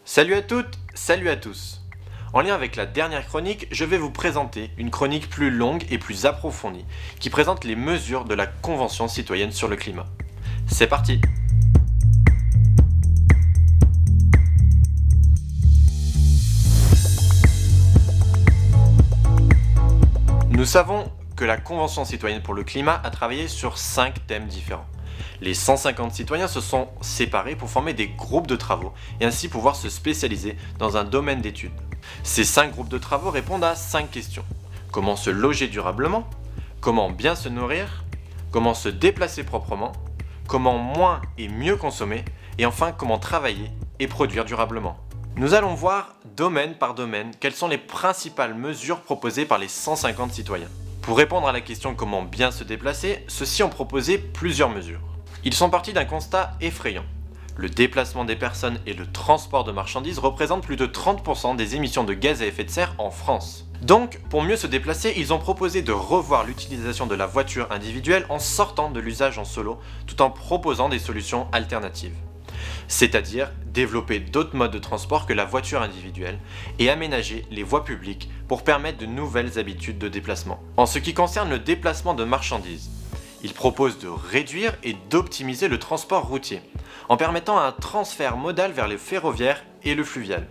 Salut à toutes, salut à tous. En lien avec la dernière chronique, je vais vous présenter une chronique plus longue et plus approfondie qui présente les mesures de la Convention citoyenne sur le climat. C'est parti! Nous savons que la Convention citoyenne pour le climat a travaillé sur 5 thèmes différents. Les 150 citoyens se sont séparés pour former des groupes de travaux et ainsi pouvoir se spécialiser dans un domaine d'études. Ces 5 groupes de travaux répondent à 5 questions. Comment se loger durablement? Comment bien se nourrir? Comment se déplacer proprement? Comment moins et mieux consommer? Et enfin, comment travailler et produire durablement? Nous allons voir domaine par domaine quelles sont les principales mesures proposées par les 150 citoyens. Pour répondre à la question comment bien se déplacer, ceux-ci ont proposé plusieurs mesures. Ils sont partis d'un constat effrayant. Le déplacement des personnes et le transport de marchandises représentent plus de 30% des émissions de gaz à effet de serre en France. Donc, pour mieux se déplacer, ils ont proposé de revoir l'utilisation de la voiture individuelle en sortant de l'usage en solo, tout en proposant des solutions alternatives. C'est-à-dire développer d'autres modes de transport que la voiture individuelle et aménager les voies publiques pour permettre de nouvelles habitudes de déplacement. En ce qui concerne le déplacement de marchandises, il propose de réduire et d'optimiser le transport routier, en permettant un transfert modal vers le ferroviaire et le fluvial.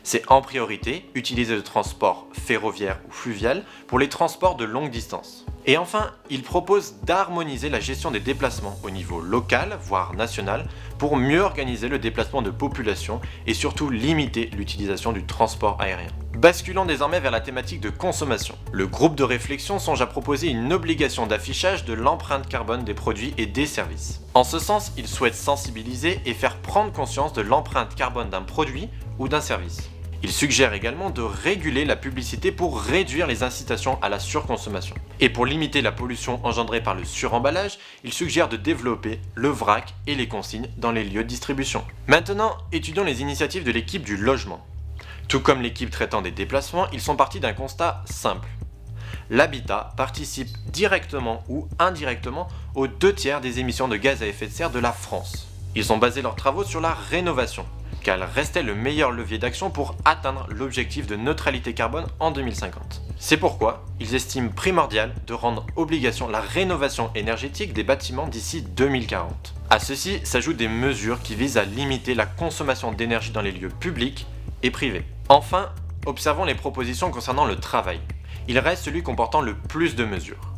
C'est en priorité utiliser le transport ferroviaire ou fluvial pour les transports de longue distance. Et enfin, il propose d'harmoniser la gestion des déplacements au niveau local, voire national, pour mieux organiser le déplacement de population et surtout limiter l'utilisation du transport aérien. Basculant désormais vers la thématique de consommation. Le groupe de réflexion songe à proposer une obligation d'affichage de l'empreinte carbone des produits et des services. En ce sens, il souhaite sensibiliser et faire prendre conscience de l'empreinte carbone d'un produit ou d'un service. Il suggère également de réguler la publicité pour réduire les incitations à la surconsommation. Et pour limiter la pollution engendrée par le suremballage, il suggère de développer le vrac et les consignes dans les lieux de distribution. Maintenant, étudions les initiatives de l'équipe du logement. Tout comme l'équipe traitant des déplacements, ils sont partis d'un constat simple. L'habitat participe directement ou indirectement aux 2/3 des émissions de gaz à effet de serre de la France. Ils ont basé leurs travaux sur la rénovation, car elle restait le meilleur levier d'action pour atteindre l'objectif de neutralité carbone en 2050. C'est pourquoi ils estiment primordial de rendre obligation la rénovation énergétique des bâtiments d'ici 2040. À ceci s'ajoutent des mesures qui visent à limiter la consommation d'énergie dans les lieux publics et privés. Enfin, observons les propositions concernant le travail. Il reste celui comportant le plus de mesures.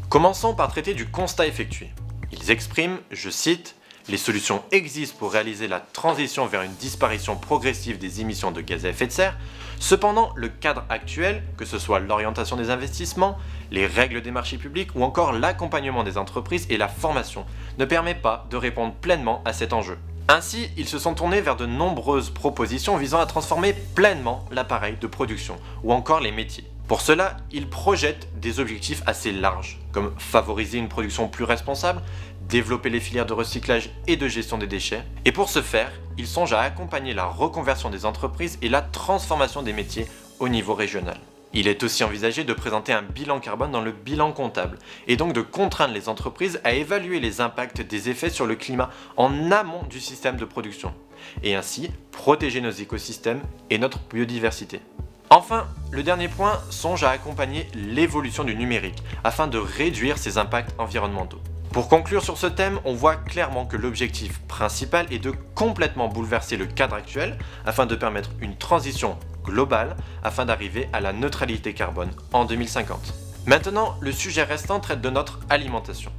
Commençons par traiter du constat effectué. Ils expriment, je cite, les solutions existent pour réaliser la transition vers une disparition progressive des émissions de gaz à effet de serre. Cependant, le cadre actuel, que ce soit l'orientation des investissements, les règles des marchés publics ou encore l'accompagnement des entreprises et la formation, ne permet pas de répondre pleinement à cet enjeu. Ainsi, ils se sont tournés vers de nombreuses propositions visant à transformer pleinement l'appareil de production ou encore les métiers. Pour cela, ils projettent des objectifs assez larges, comme favoriser une production plus responsable, développer les filières de recyclage et de gestion des déchets. Et pour ce faire, ils songent à accompagner la reconversion des entreprises et la transformation des métiers au niveau régional. Il est aussi envisagé de présenter un bilan carbone dans le bilan comptable, et donc de contraindre les entreprises à évaluer les impacts des effets sur le climat en amont du système de production, et ainsi protéger nos écosystèmes et notre biodiversité. Enfin, le dernier point songe à accompagner l'évolution du numérique, afin de réduire ses impacts environnementaux. Pour conclure sur ce thème, on voit clairement que l'objectif principal est de complètement bouleverser le cadre actuel afin de permettre une transition globale afin d'arriver à la neutralité carbone en 2050. Maintenant, le sujet restant traite de notre alimentation.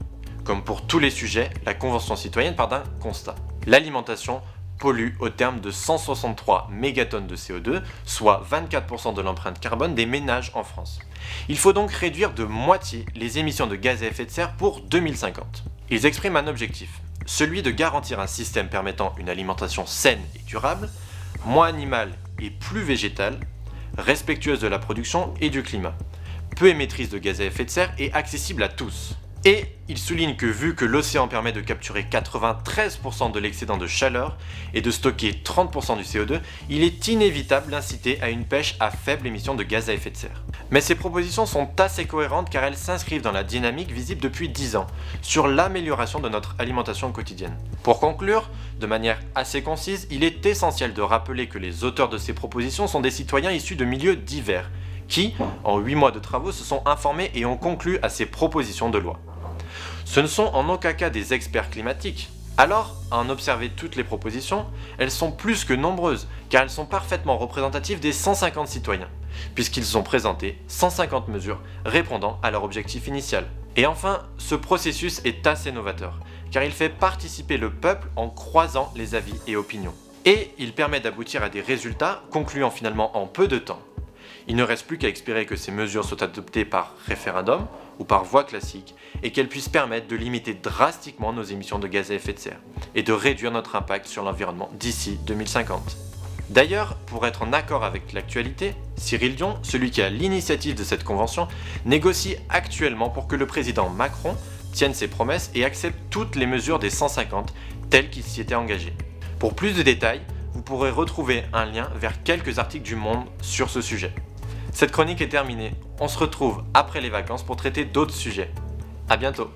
Comme pour tous les sujets, la Convention citoyenne part d'un constat. L'alimentation pollue au terme de 163 mégatonnes de CO2, soit 24% de l'empreinte carbone des ménages en France. Il faut donc réduire de moitié les émissions de gaz à effet de serre pour 2050. Ils expriment un objectif, celui de garantir un système permettant une alimentation saine et durable, moins animale et plus végétale, respectueuse de la production et du climat, peu émettrice de gaz à effet de serre et accessible à tous. Et il souligne que vu que l'océan permet de capturer 93% de l'excédent de chaleur et de stocker 30% du CO2, il est inévitable d'inciter à une pêche à faible émission de gaz à effet de serre. Mais ces propositions sont assez cohérentes car elles s'inscrivent dans la dynamique visible depuis 10 ans sur l'amélioration de notre alimentation quotidienne. Pour conclure, de manière assez concise, il est essentiel de rappeler que les auteurs de ces propositions sont des citoyens issus de milieux divers qui, en 8 mois de travaux, se sont informés et ont conclu à ces propositions de loi. Ce ne sont en aucun cas des experts climatiques. Alors, à en observer toutes les propositions, elles sont plus que nombreuses, car elles sont parfaitement représentatives des 150 citoyens, puisqu'ils ont présenté 150 mesures répondant à leur objectif initial. Et enfin, ce processus est assez novateur, car il fait participer le peuple en croisant les avis et opinions. Et il permet d'aboutir à des résultats concluant finalement en peu de temps. Il ne reste plus qu'à espérer que ces mesures soient adoptées par référendum ou par voie classique et qu'elles puissent permettre de limiter drastiquement nos émissions de gaz à effet de serre et de réduire notre impact sur l'environnement d'ici 2050. D'ailleurs, pour être en accord avec l'actualité, Cyril Dion, celui qui a l'initiative de cette convention, négocie actuellement pour que le président Macron tienne ses promesses et accepte toutes les mesures des 150 telles qu'il s'y était engagé. Pour plus de détails, vous pourrez retrouver un lien vers quelques articles du Monde sur ce sujet. Cette chronique est terminée, on se retrouve après les vacances pour traiter d'autres sujets. À bientôt.